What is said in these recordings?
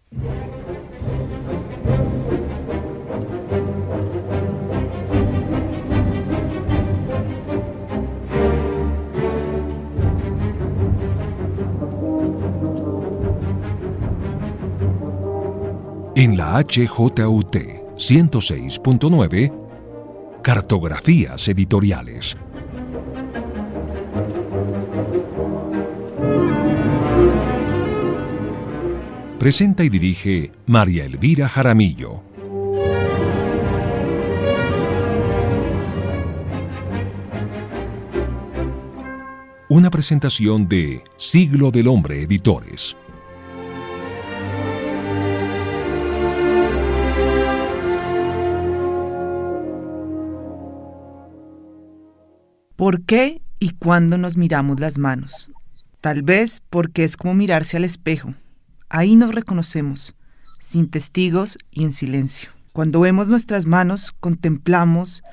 En la HJUT 106.9, Cartografías Editoriales. Presenta y dirige María Elvira Jaramillo. Una presentación de Siglo del Hombre Editores. ¿Por qué y cuándo nos miramos las manos? Tal vez porque es como mirarse al espejo. Ahí nos reconocemos, sin testigos y en silencio. Cuando vemos nuestras manos, contemplamos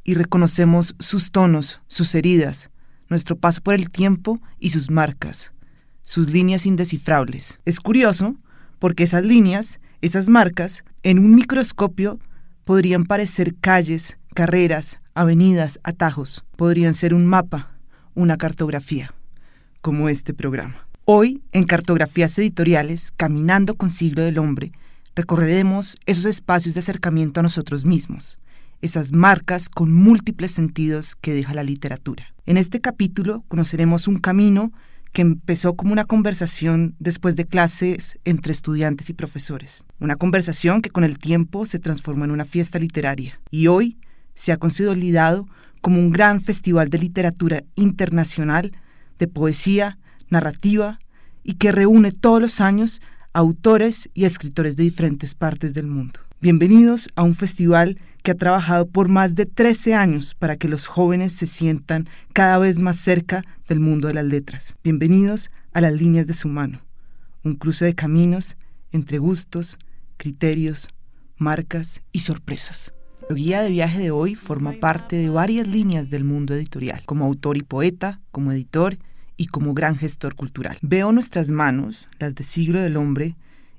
y reconocemos sus tonos, sus heridas, nuestro paso por el tiempo y sus marcas, sus líneas indescifrables. Es curioso porque esas líneas, esas marcas, en un microscopio podrían parecer calles, carreras, avenidas, atajos. Podrían ser un mapa, una cartografía, como este programa. Hoy, en Cartografías Editoriales, caminando con Siglo del Hombre, recorreremos esos espacios de acercamiento a nosotros mismos, esas marcas con múltiples sentidos que deja la literatura. En este capítulo conoceremos un camino que empezó como una conversación después de clases entre estudiantes y profesores. Una conversación que con el tiempo se transformó en una fiesta literaria y hoy se ha consolidado como un gran festival de literatura internacional, de poesía, narrativa, y que reúne todos los años a autores y escritores de diferentes partes del mundo. Bienvenidos a un festival que ha trabajado por más de 13 años para que los jóvenes se sientan cada vez más cerca del mundo de las letras. Bienvenidos a las líneas de su mano, un cruce de caminos entre gustos, criterios, marcas y sorpresas. La guía de viaje de hoy forma parte de varias líneas del mundo editorial, como autor y poeta, como editor y como gran gestor cultural. Veo nuestras manos, las de Siglo del Hombre,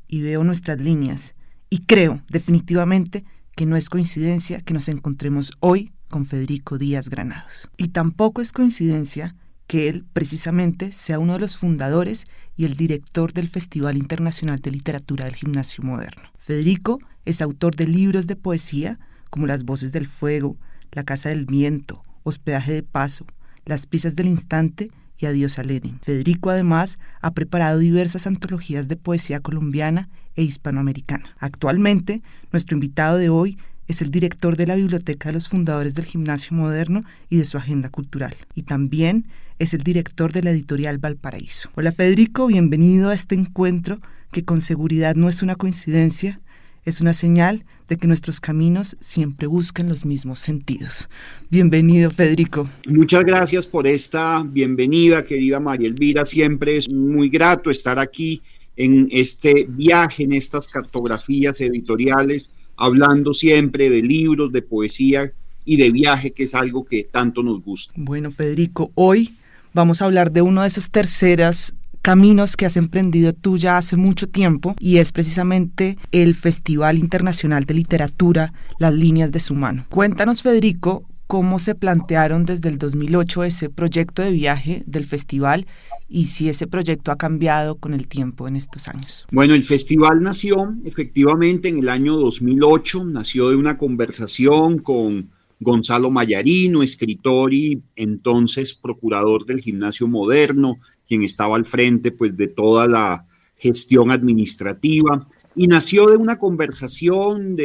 y veo nuestras líneas, y creo definitivamente que no es coincidencia que nos encontremos hoy con Federico Díaz Granados. Y tampoco es coincidencia que él, precisamente, sea uno de los fundadores y el director del Festival Internacional de Literatura del Gimnasio Moderno. Federico es autor de libros de poesía, como Las Voces del Fuego, La Casa del Viento, Hospedaje de Paso, Las Piezas del Instante y Adiós a Lenin. Federico además ha preparado diversas antologías de poesía colombiana e hispanoamericana. Actualmente, nuestro invitado de hoy es el director de la Biblioteca de los Fundadores del Gimnasio Moderno y de su agenda cultural. Y también es el director de la editorial Valparaíso. Hola Federico, bienvenido a este encuentro que con seguridad no es una coincidencia, es una señal de que nuestros caminos siempre buscan los mismos sentidos. Bienvenido, Federico. Muchas gracias por esta bienvenida, querida María Elvira. Siempre es muy grato estar aquí en este viaje, en estas cartografías editoriales, hablando siempre de libros, de poesía y de viaje, que es algo que tanto nos gusta. Bueno, Federico, hoy vamos a hablar de uno de esos terceras caminos que has emprendido tú ya hace mucho tiempo, y es precisamente el Festival Internacional de Literatura, Las Líneas de su Mano. Cuéntanos, Federico, cómo se plantearon desde el 2008 ese proyecto de viaje del festival y si ese proyecto ha cambiado con el tiempo en estos años. Bueno, el festival nació efectivamente en el año 2008, nació de una conversación con Gonzalo Mayarino, escritor y entonces procurador del Gimnasio Moderno, quien estaba al frente pues de toda la gestión administrativa, y nació de una conversación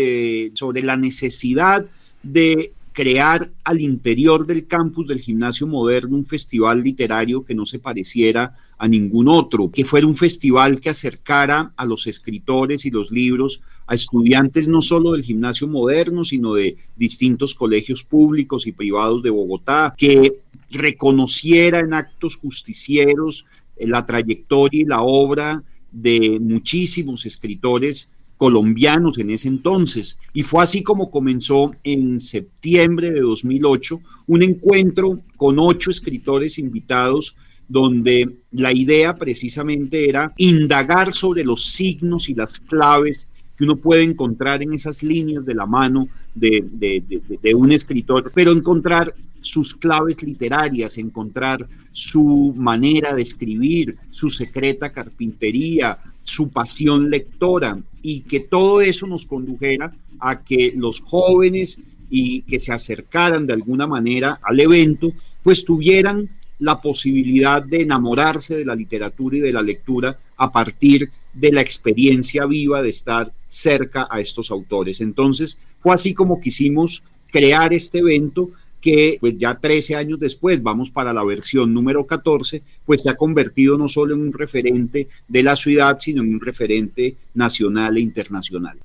sobre la necesidad de crear al interior del campus del Gimnasio Moderno un festival literario que no se pareciera a ningún otro, que fuera un festival que acercara a los escritores y los libros a estudiantes no solo del Gimnasio Moderno, sino de distintos colegios públicos y privados de Bogotá, que reconociera en actos justicieros la trayectoria y la obra de muchísimos escritores colombianos en ese entonces, y fue así como comenzó en septiembre de 2008 un encuentro con 8 escritores invitados donde la idea precisamente era indagar sobre los signos y las claves que uno puede encontrar en esas líneas de la mano de un escritor, pero encontrar sus claves literarias, encontrar su manera de escribir, su secreta carpintería, su pasión lectora, y que todo eso nos condujera a que los jóvenes y que se acercaran de alguna manera al evento, pues tuvieran la posibilidad de enamorarse de la literatura y de la lectura a partir de la experiencia viva de estar cerca a estos autores. Entonces, fue así como quisimos crear este evento que pues ya 13 años después, vamos para la versión número 14, pues se ha convertido no solo en un referente de la ciudad, sino en un referente nacional e internacional.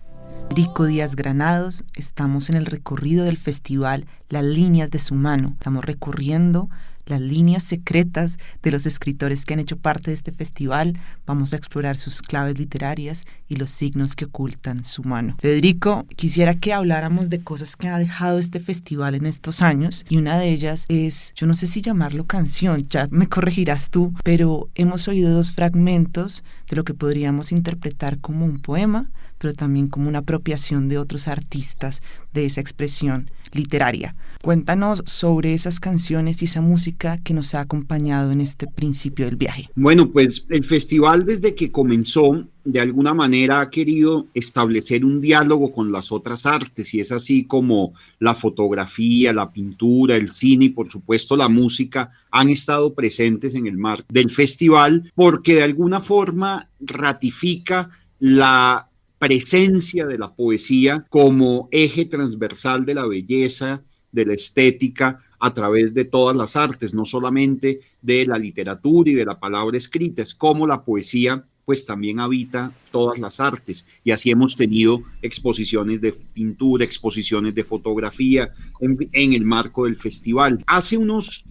Federico Díaz Granados, estamos en el recorrido del festival Las Líneas de su Mano. Estamos recorriendo las líneas secretas de los escritores que han hecho parte de este festival. Vamos a explorar sus claves literarias y los signos que ocultan su mano. Federico, quisiera que habláramos de cosas que ha dejado este festival en estos años, y una de ellas es, yo no sé si llamarlo canción, ya me corregirás tú, pero hemos oído dos fragmentos de lo que podríamos interpretar como un poema, pero también como una apropiación de otros artistas de esa expresión literaria. Cuéntanos sobre esas canciones y esa música que nos ha acompañado en este principio del viaje. Bueno, pues el festival desde que comenzó, de alguna manera ha querido establecer un diálogo con las otras artes, y es así como la fotografía, la pintura, el cine y por supuesto la música han estado presentes en el marco del festival, porque de alguna forma ratifica la presencia de la poesía como eje transversal de la belleza, de la estética, a través de todas las artes, no solamente de la literatura y de la palabra escrita, es como la poesía pues también habita todas las artes, y así hemos tenido exposiciones de pintura, exposiciones de fotografía en el marco del festival. Hace unos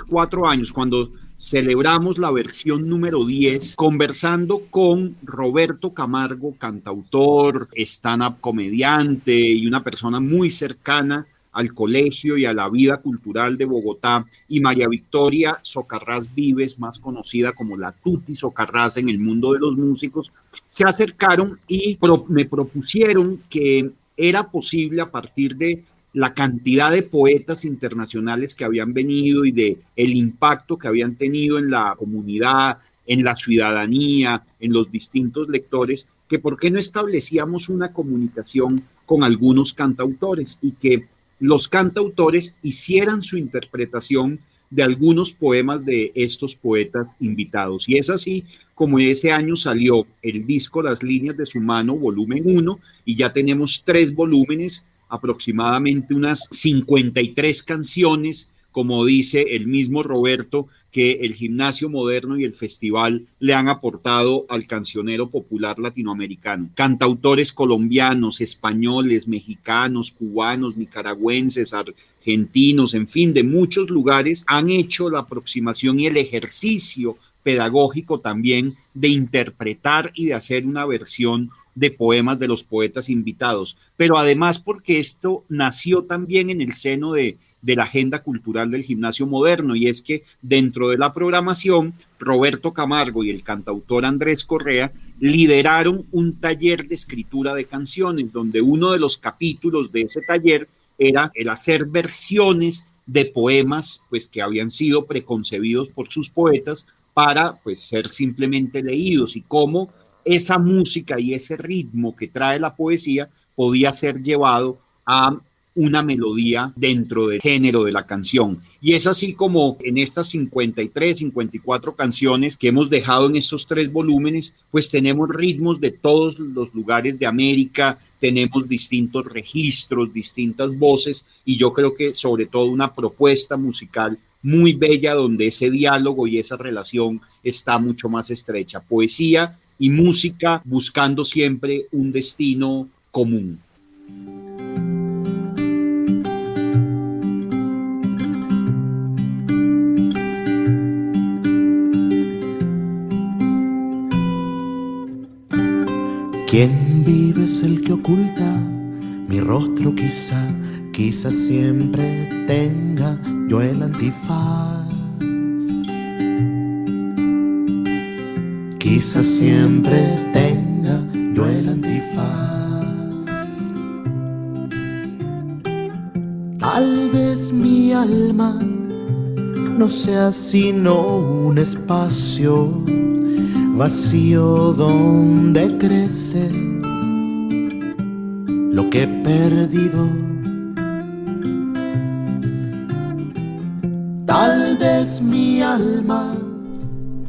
4 años, cuando celebramos la versión número 10, conversando con Roberto Camargo, cantautor, stand-up comediante y una persona muy cercana al colegio y a la vida cultural de Bogotá, y María Victoria Socarrás Vives, más conocida como la Tuti Socarrás en el mundo de los músicos, se acercaron y me propusieron que era posible, a partir de la cantidad de poetas internacionales que habían venido y de el impacto que habían tenido en la comunidad, en la ciudadanía, en los distintos lectores, que por qué no establecíamos una comunicación con algunos cantautores y que los cantautores hicieran su interpretación de algunos poemas de estos poetas invitados. Y es así como ese año salió el disco Las Líneas de su Mano, volumen 1, y ya tenemos 3 volúmenes, aproximadamente unas 53 canciones, como dice el mismo Roberto, que el Gimnasio Moderno y el festival le han aportado al cancionero popular latinoamericano. Cantautores colombianos, españoles, mexicanos, cubanos, nicaragüenses, argentinos, en fin, de muchos lugares han hecho la aproximación y el ejercicio pedagógico también de interpretar y de hacer una versión de poemas de los poetas invitados, pero además porque esto nació también en el seno de la agenda cultural del Gimnasio Moderno, y es que dentro de la programación, Roberto Camargo y el cantautor Andrés Correa lideraron un taller de escritura de canciones, donde uno de los capítulos de ese taller era el hacer versiones de poemas pues que habían sido preconcebidos por sus poetas para pues ser simplemente leídos, y cómo esa música y ese ritmo que trae la poesía podía ser llevado a una melodía dentro del género de la canción. Y es así como en estas 53, 54 canciones que hemos dejado en estos 3 volúmenes, pues tenemos ritmos de todos los lugares de América, tenemos distintos registros, distintas voces, y yo creo que sobre todo una propuesta musical muy bella, donde ese diálogo y esa relación está mucho más estrecha. Poesía y música buscando siempre un destino común. ¿Quién vive es el que oculta mi rostro? Quizá siempre tenga yo el antifaz. quizás siempre tenga yo el antifaz. Tal vez mi alma no sea sino un espacio vacío donde crece lo que he perdido. Tal vez mi alma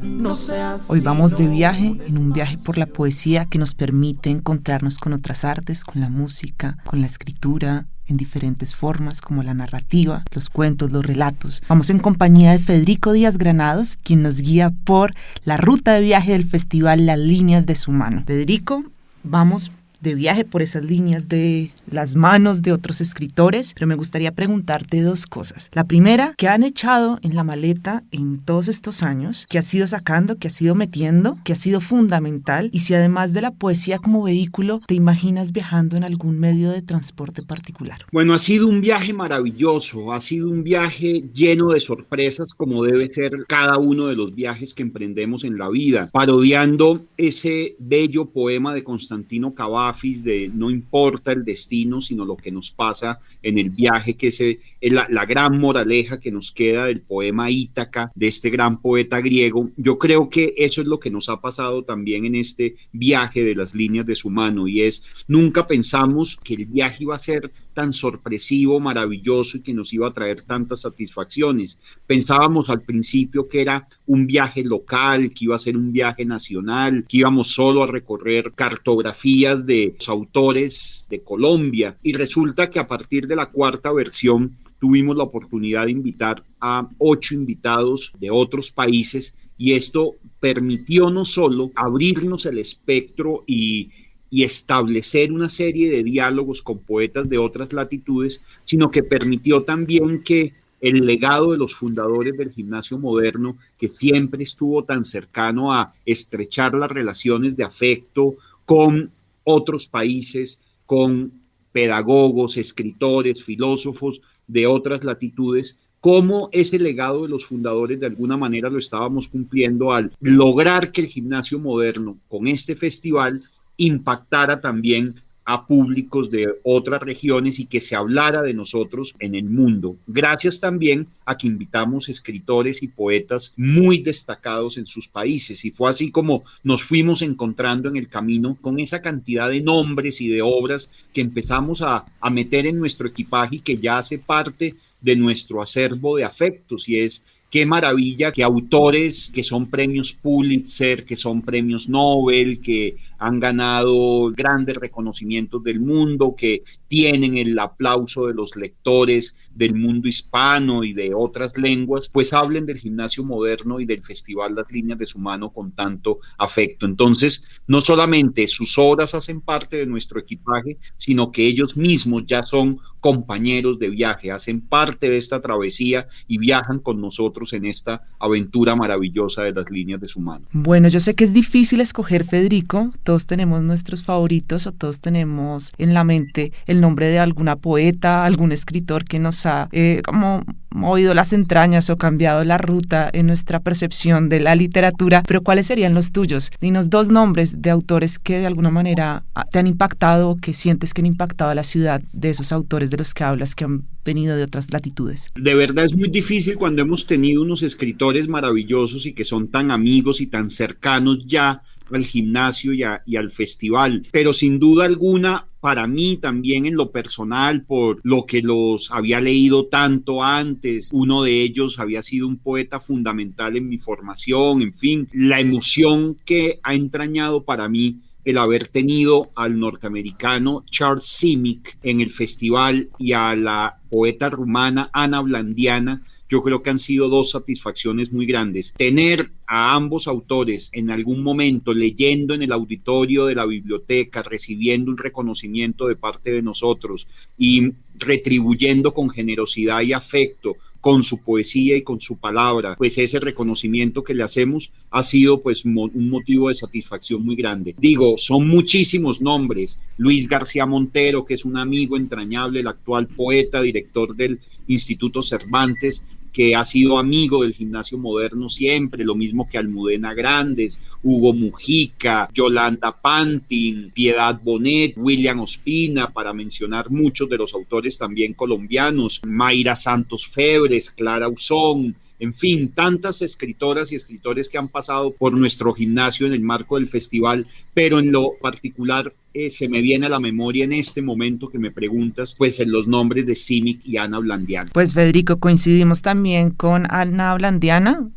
no sea Hoy vamos de sino viaje, un en un viaje por la poesía que nos permite encontrarnos con otras artes, con la música, con la escritura, en diferentes formas como la narrativa, los cuentos, los relatos. Vamos en compañía de Federico Díaz Granados, quien nos guía por la ruta de viaje del festival Las Líneas de su Mano. Federico, vamos de viaje por esas líneas de las manos de otros escritores, pero me gustaría preguntarte dos cosas. La primera, ¿qué han echado en la maleta en todos estos años? ¿Qué has ido sacando? ¿Qué has ido metiendo? ¿Qué ha sido fundamental? Y si además de la poesía como vehículo, ¿te imaginas viajando en algún medio de transporte particular? Bueno, ha sido un viaje maravilloso, ha sido un viaje lleno de sorpresas, como debe ser cada uno de los viajes que emprendemos en la vida, parodiando ese bello poema de Constantino Cavafis de no importa el destino, sino lo que nos pasa en el viaje, que es la gran moraleja que nos queda del poema Ítaca, de este gran poeta griego. Yo creo que eso es lo que nos ha pasado también en este viaje de Las Líneas de su Mano, y es, nunca pensamos que el viaje iba a ser tan sorpresivo, maravilloso y que nos iba a traer tantas satisfacciones. Pensábamos al principio que era un viaje local, que iba a ser un viaje nacional, que íbamos solo a recorrer cartografías de los autores de Colombia, y resulta que a partir de la cuarta versión tuvimos la oportunidad de invitar a 8 invitados de otros países, y esto permitió no solo abrirnos el espectro y establecer una serie de diálogos con poetas de otras latitudes, sino que permitió también que el legado de los fundadores del Gimnasio Moderno, que siempre estuvo tan cercano a estrechar las relaciones de afecto con otros países, con pedagogos, escritores, filósofos de otras latitudes, cómo ese legado de los fundadores de alguna manera lo estábamos cumpliendo al lograr que el Gimnasio Moderno con este festival impactara también a públicos de otras regiones y que se hablara de nosotros en el mundo. Gracias también a que invitamos escritores y poetas muy destacados en sus países, y fue así como nos fuimos encontrando en el camino con esa cantidad de nombres y de obras que empezamos a meter en nuestro equipaje y que ya hace parte de nuestro acervo de afectos. Y es qué maravilla que autores que son premios Pulitzer, que son premios Nobel, que han ganado grandes reconocimientos del mundo, que tienen el aplauso de los lectores del mundo hispano y de otras lenguas, pues hablen del Gimnasio Moderno y del Festival Las Líneas de su Mano con tanto afecto. Entonces, no solamente sus obras hacen parte de nuestro equipaje, sino que ellos mismos ya son compañeros de viaje, hacen parte de esta travesía y viajan con nosotros en esta aventura maravillosa de Las Líneas de su Mano. Bueno, yo sé que es difícil escoger, Federico. Todos tenemos nuestros favoritos, o todos tenemos en la mente el nombre de alguna poeta, algún escritor que nos ha como movido las entrañas o cambiado la ruta en nuestra percepción de la literatura. Pero ¿cuáles serían los tuyos? Dinos 2 nombres de autores que de alguna manera te han impactado, o que sientes que han impactado a la ciudad, de esos autores de los que hablas que han venido de otras latitudes. De verdad es muy difícil cuando hemos tenido unos escritores maravillosos y que son tan amigos y tan cercanos ya al gimnasio y al festival, pero sin duda alguna, para mí también en lo personal, por lo que los había leído tanto antes, uno de ellos había sido un poeta fundamental en mi formación, en fin, la emoción que ha entrañado para mí el haber tenido al norteamericano Charles Simic en el festival y a la poeta rumana Ana Blandiana, yo creo que han sido 2 satisfacciones muy grandes. Tener a ambos autores en algún momento leyendo en el auditorio de la biblioteca, recibiendo un reconocimiento de parte de nosotros y retribuyendo con generosidad y afecto, con su poesía y con su palabra, pues ese reconocimiento que le hacemos ha sido pues un motivo de satisfacción muy grande. Digo, son muchísimos nombres. Luis García Montero, que es un amigo entrañable, el actual poeta, director del Instituto Cervantes, que ha sido amigo del Gimnasio Moderno siempre, lo mismo que Almudena Grandes, Hugo Mujica, Yolanda Pantin, Piedad Bonet, William Ospina, para mencionar muchos de los autores también colombianos, Mayra Santos Febres, Clara Usón, en fin, tantas escritoras y escritores que han pasado por nuestro gimnasio en el marco del festival, pero en lo particular se me viene a la memoria en este momento que me preguntas, pues en los nombres de Simic y Ana Blandiana. Pues Federico, coincidimos también con Ana Blandiana.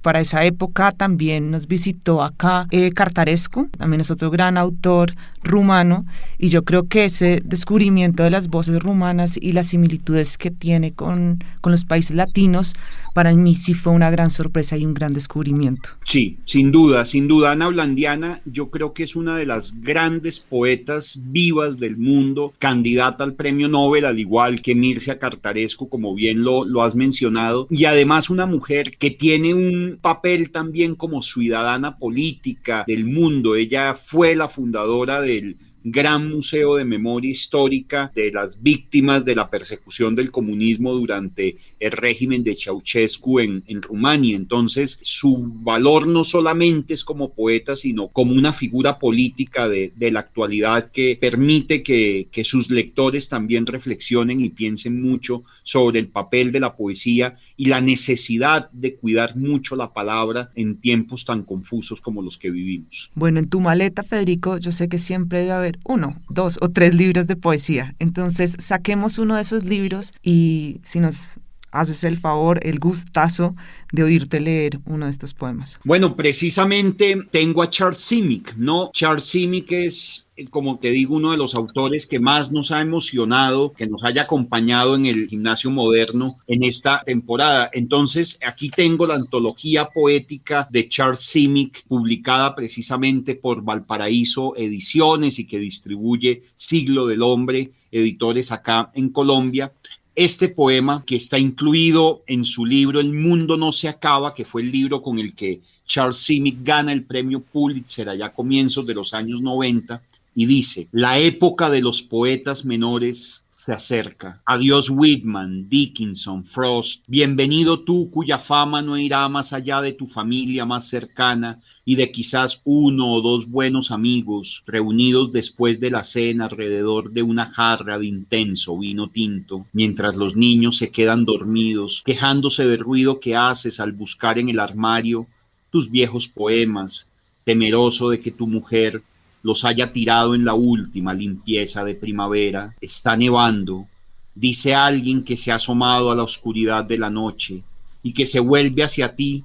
Para esa época también nos visitó acá Cartarescu, también es otro gran autor rumano, y yo creo que ese descubrimiento de las voces rumanas y las similitudes que tiene con los países latinos, para mí sí fue una gran sorpresa y un gran descubrimiento. Sí, sin duda, sin duda. Ana Blandiana yo creo que es una de las grandes poetas vivas del mundo, candidata al premio Nobel, al igual que Mircea Cartarescu, como bien lo has mencionado, y además una mujer que tiene un papel también como ciudadana política del mundo. Ella fue la fundadora del Gran Museo de Memoria Histórica de las víctimas de la persecución del comunismo durante el régimen de Ceausescu en Rumania. Entonces, su valor no solamente es como poeta, sino como una figura política de la actualidad que permite que sus lectores también reflexionen y piensen mucho sobre el papel de la poesía y la necesidad de cuidar mucho la palabra en tiempos tan confusos como los que vivimos. Bueno, en tu maleta, Federico, yo sé que siempre debe haber 1, 2 o 3 libros de poesía. Entonces, saquemos uno de esos libros y si nos haces el favor, el gustazo de oírte leer uno de estos poemas. Bueno, precisamente tengo a Charles Simic, ¿no? Charles Simic es, como te digo, uno de los autores que más nos ha emocionado, que nos haya acompañado en el Gimnasio Moderno en esta temporada. Entonces, aquí tengo la antología poética de Charles Simic, publicada precisamente por Valparaíso Ediciones y que distribuye Siglo del Hombre, editores acá en Colombia. Este poema, que está incluido en su libro El mundo no se acaba, que fue el libro con el que Charles Simic gana el premio Pulitzer allá a comienzos de los años 90, y dice: la época de los poetas menores se acerca. Adiós Whitman, Dickinson, Frost. Bienvenido tú cuya fama no irá más allá de tu familia más cercana y de quizás 1 o 2 buenos amigos reunidos después de la cena alrededor de una jarra de intenso vino tinto, mientras los niños se quedan dormidos, quejándose del ruido que haces al buscar en el armario tus viejos poemas, temeroso de que tu mujer los haya tirado en la última limpieza de primavera. Está nevando, dice alguien que se ha asomado a la oscuridad de la noche y que se vuelve hacia ti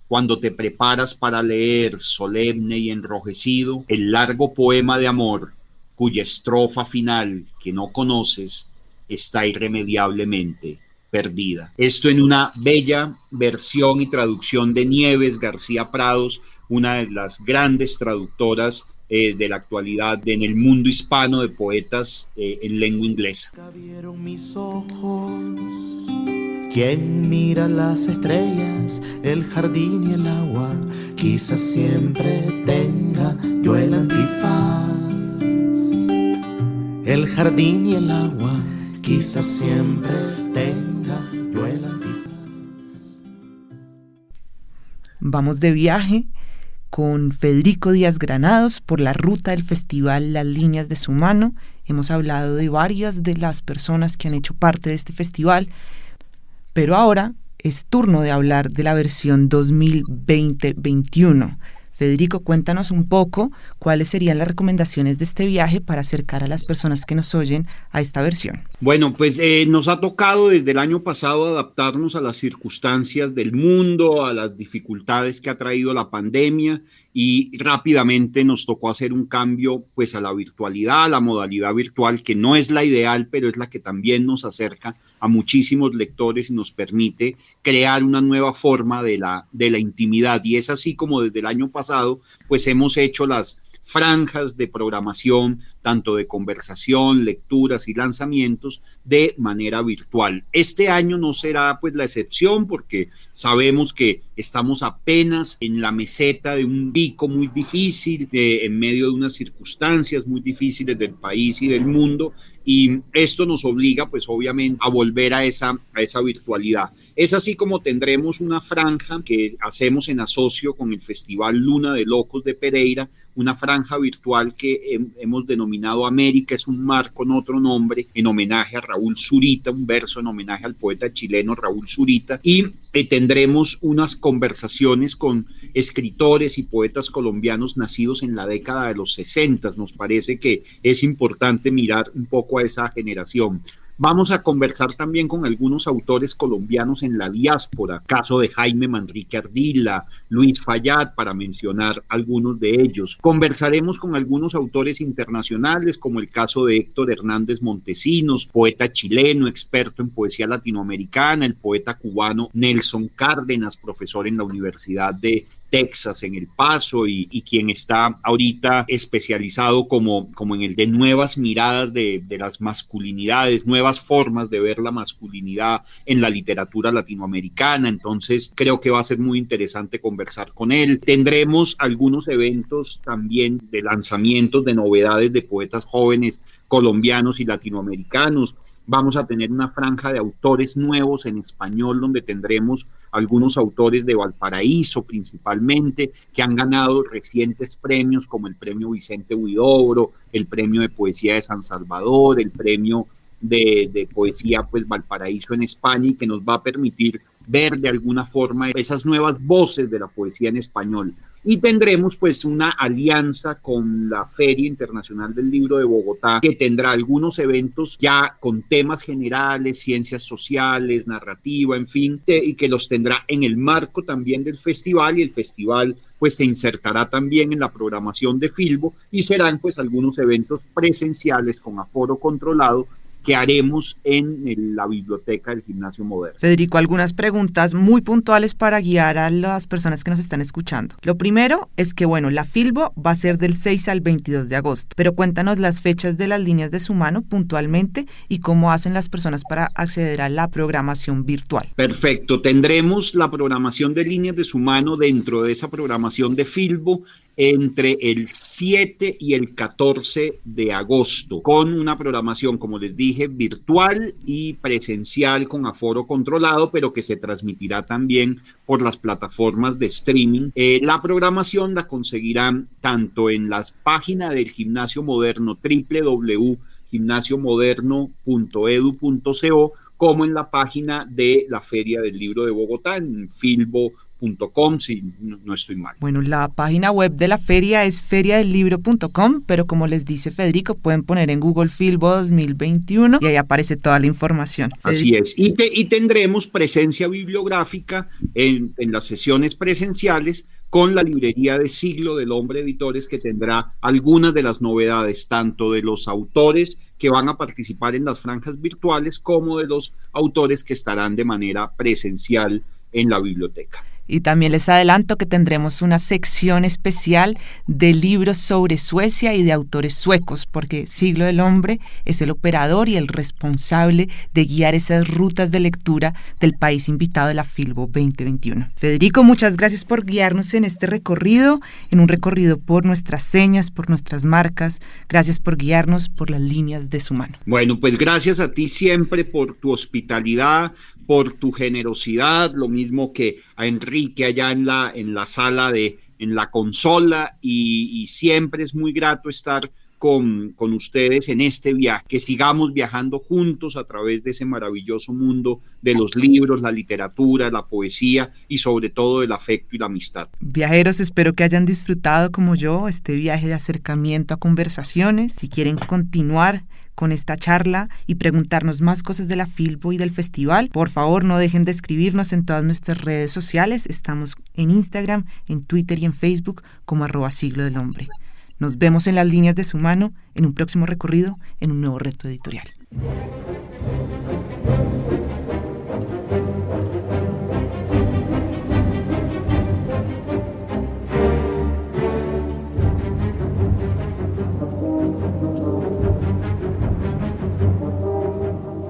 cuando te preparas para leer, solemne y enrojecido, el largo poema de amor cuya estrofa final, que no conoces, está irremediablemente perdida. Esto en una bella versión y traducción de Nieves García Prados, una de las grandes traductoras de la actualidad en el mundo hispano de poetas en lengua inglesa. Vieron mis ojos, quien mira las estrellas, el jardín y el agua, quizás siempre tenga yo el antifaz. El jardín y el agua, quizás siempre tenga yo el antifaz. Vamos de viaje con Federico Díaz Granados por la ruta del festival Las Líneas de su Mano. Hemos hablado de varias de las personas que han hecho parte de este festival, pero ahora es turno de hablar de la versión 2020-21. Federico, cuéntanos un poco cuáles serían las recomendaciones de este viaje para acercar a las personas que nos oyen a esta versión. Bueno, pues nos ha tocado desde el año pasado adaptarnos a las circunstancias del mundo, a las dificultades que ha traído la pandemia, y rápidamente nos tocó hacer un cambio pues a la virtualidad, a la modalidad virtual, que no es la ideal, pero es la que también nos acerca a muchísimos lectores y nos permite crear una nueva forma de la intimidad. Y es así como desde el año pasado pues hemos hecho las franjas de programación, tanto de conversación, lecturas y lanzamientos de manera virtual. Este año no será pues la excepción, porque sabemos que estamos apenas en la meseta de un pico muy difícil, en medio de unas circunstancias muy difíciles del país y del mundo, y esto nos obliga pues obviamente a volver a esa virtualidad. Es así como tendremos una franja que hacemos en asocio con el Festival Luna de Locos de Pereira, una franja virtual que hemos denominado América, es un mar con otro nombre, en homenaje a Raúl Zurita, un verso en homenaje al poeta chileno Raúl Zurita, y tendremos unas conversaciones con escritores y poetas colombianos nacidos en la década de los 60. Nos parece que es importante mirar un poco a esa generación. Vamos a conversar también con algunos autores colombianos en la diáspora, caso de Jaime Manrique Ardila, Luis Fayad, para mencionar algunos de ellos. Conversaremos con algunos autores internacionales, como el caso de Héctor Hernández Montesinos, poeta chileno, experto en poesía latinoamericana, el poeta cubano Nelson Cárdenas, profesor en la Universidad de Texas en El Paso y quien está ahorita especializado como en el de nuevas miradas de las masculinidades, nuevas formas de ver la masculinidad en la literatura latinoamericana. Entonces creo que va a ser muy interesante conversar con él. Tendremos algunos eventos también de lanzamientos de novedades de poetas jóvenes colombianos y latinoamericanos. Vamos a tener una franja de autores nuevos en español, donde tendremos algunos autores de Valparaíso principalmente, que han ganado recientes premios, como el premio Vicente Huidobro, el premio de poesía de San Salvador, el premio de poesía pues Valparaíso en España, y que nos va a permitir ver de alguna forma esas nuevas voces de la poesía en español. Y tendremos pues una alianza con la Feria Internacional del Libro de Bogotá, que tendrá algunos eventos ya con temas generales, ciencias sociales, narrativa, en fin, y que los tendrá en el marco también del festival, y el festival pues se insertará también en la programación de Filbo, y serán pues algunos eventos presenciales con aforo controlado que haremos en la biblioteca del Gimnasio Moderno. Federico, algunas preguntas muy puntuales para guiar a las personas que nos están escuchando. Lo primero es que, bueno, la Filbo va a ser del 6 al 22 de agosto, pero cuéntanos las fechas de las líneas de Sumano puntualmente y cómo hacen las personas para acceder a la programación virtual. Perfecto, tendremos la programación de líneas de Sumano dentro de esa programación de Filbo entre el 7 y el 14 de agosto, con una programación, como les dije, virtual y presencial con aforo controlado, pero que se transmitirá también por las plataformas de streaming. La programación la conseguirán tanto en las páginas del Gimnasio Moderno, www.gimnasiomoderno.edu.co, como en la página de la Feria del Libro de Bogotá, en filbo.com, si no estoy mal. Bueno, la página web de la feria es feriadelibro.com, pero como les dice Federico, pueden poner en Google Filbo 2021 y ahí aparece toda la información. Así es, y tendremos presencia bibliográfica en las sesiones presenciales con la librería de Siglo del Hombre Editores, que tendrá algunas de las novedades, tanto de los autores que van a participar en las franjas virtuales como de los autores que estarán de manera presencial en la biblioteca. Y también les adelanto que tendremos una sección especial de libros sobre Suecia y de autores suecos, porque Siglo del Hombre es el operador y el responsable de guiar esas rutas de lectura del país invitado de la Filbo 2021. Federico, muchas gracias por guiarnos en este recorrido, en un recorrido por nuestras señas, por nuestras marcas. Gracias por guiarnos por las líneas de Sumano. Bueno, pues gracias a ti siempre por tu hospitalidad, por tu generosidad, lo mismo que a Enrique allá en la sala en la consola, y siempre es muy grato estar con ustedes en este viaje, que sigamos viajando juntos a través de ese maravilloso mundo de los libros, la literatura, la poesía y sobre todo el afecto y la amistad. Viajeros, espero que hayan disfrutado como yo este viaje de acercamiento a conversaciones. Si quieren continuar con esta charla y preguntarnos más cosas de la Filbo y del festival, por favor no dejen de escribirnos en todas nuestras redes sociales. Estamos en Instagram, en Twitter y en Facebook como @Siglo del Hombre. Nos vemos en las líneas de Sumano en un próximo recorrido, en un nuevo reto editorial.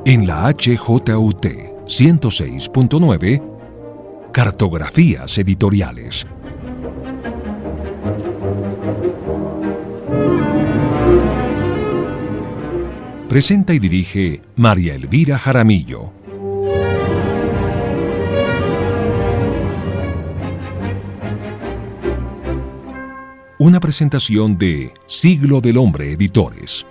En la HJUT 106.9, Cartografías Editoriales. Presenta y dirige María Elvira Jaramillo. Una presentación de Siglo del Hombre Editores.